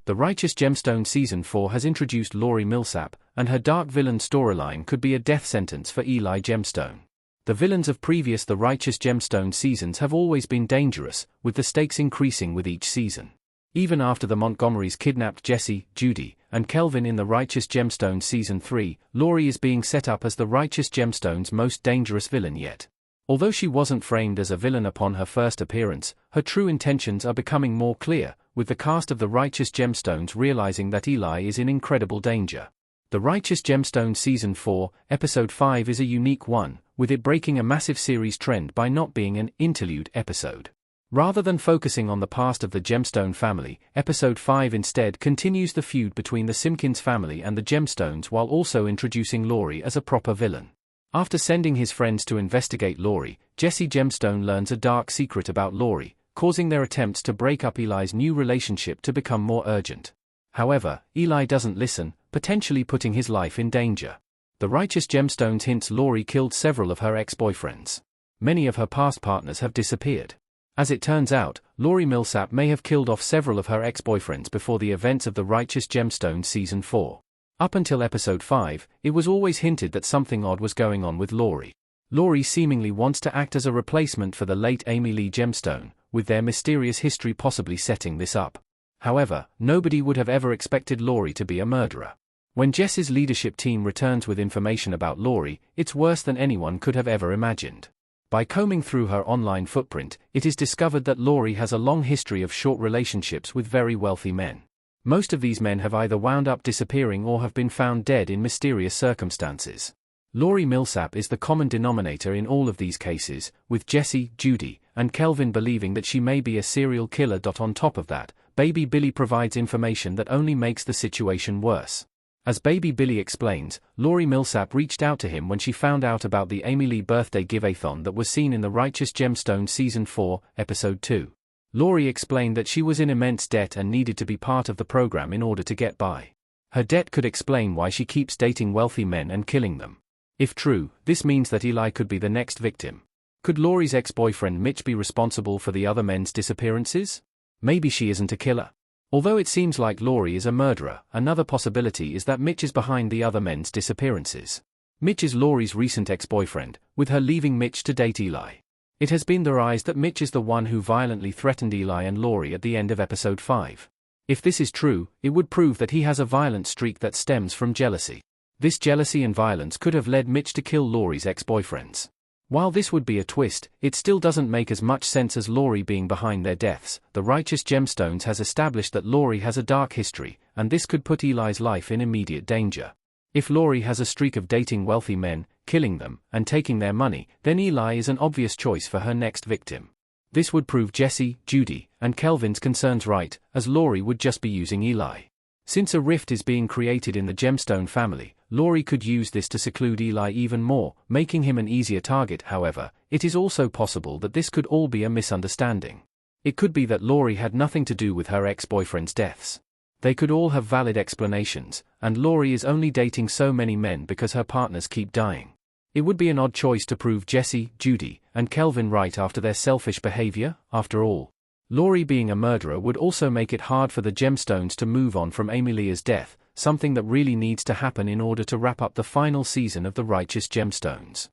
The Righteous Gemstone Season 4 has introduced Laurie Millsap, and her dark villain storyline could be a death sentence for Eli Gemstone. The villains of previous The Righteous Gemstone seasons have always been dangerous, with the stakes increasing with each season. Even after the Montgomerys kidnapped Jesse, Judy, and Kelvin in The Righteous Gemstone Season 3, Laurie is being set up as The Righteous Gemstone's most dangerous villain yet. Although she wasn't framed as a villain upon her first appearance, her true intentions are becoming more clear, with the cast of The Righteous Gemstones realizing that Eli is in incredible danger. The Righteous Gemstone Season 4, Episode 5 is a unique one, with it breaking a massive series trend by not being an interlude episode. Rather than focusing on the past of the Gemstone family, Episode 5 instead continues the feud between the Simpkins family and the Gemstones while also introducing Laurie as a proper villain. After sending his friends to investigate Laurie, Jesse Gemstone learns a dark secret about Laurie, causing their attempts to break up Eli's new relationship to become more urgent. However, Eli doesn't listen, potentially putting his life in danger. The Righteous Gemstones hints Laurie killed several of her ex-boyfriends. Many of her past partners have disappeared. As it turns out, Laurie Millsap may have killed off several of her ex-boyfriends before the events of The Righteous Gemstone Season 4. Up until Episode 5, it was always hinted that something odd was going on with Laurie. Laurie seemingly wants to act as a replacement for the late Amy Lee Gemstone, with their mysterious history possibly setting this up. However, nobody would have ever expected Laurie to be a murderer. When Jess's leadership team returns with information about Laurie, it's worse than anyone could have ever imagined. By combing through her online footprint, it is discovered that Laurie has a long history of short relationships with very wealthy men. Most of these men have either wound up disappearing or have been found dead in mysterious circumstances. Laurie Millsap is the common denominator in all of these cases, with Jesse, Judy, and Kelvin believing that she may be a serial killer. On top of that, Baby Billy provides information that only makes the situation worse. As Baby Billy explains, Laurie Millsap reached out to him when she found out about the Amy Lee birthday give-a-thon that was seen in The Righteous Gemstone Season 4, Episode 2. Laurie explained that she was in immense debt and needed to be part of the program in order to get by. Her debt could explain why she keeps dating wealthy men and killing them. If true, this means that Eli could be the next victim. Could Laurie's ex-boyfriend Mitch be responsible for the other men's disappearances? Maybe she isn't a killer. Although it seems like Laurie is a murderer, another possibility is that Mitch is behind the other men's disappearances. Mitch is Laurie's recent ex-boyfriend, with her leaving Mitch to date Eli. It has been theorized that Mitch is the one who violently threatened Eli and Laurie at the end of Episode 5. If this is true, it would prove that he has a violent streak that stems from jealousy. This jealousy and violence could have led Mitch to kill Laurie's ex-boyfriends. While this would be a twist, it still doesn't make as much sense as Laurie being behind their deaths. The Righteous Gemstones has established that Laurie has a dark history, and this could put Eli's life in immediate danger. If Laurie has a streak of dating wealthy men, killing them, and taking their money, then Eli is an obvious choice for her next victim. This would prove Jesse, Judy, and Kelvin's concerns right, as Laurie would just be using Eli. Since a rift is being created in the Gemstone family, Laurie could use this to seclude Eli even more, making him an easier target. However, it is also possible that this could all be a misunderstanding. It could be that Laurie had nothing to do with her ex-boyfriend's deaths. They could all have valid explanations, and Laurie is only dating so many men because her partners keep dying. It would be an odd choice to prove Jesse, Judy, and Kelvin right after their selfish behavior. After all, Laurie being a murderer would also make it hard for the Gemstones to move on from Amy Leah's death, something that really needs to happen in order to wrap up the final season of The Righteous Gemstones.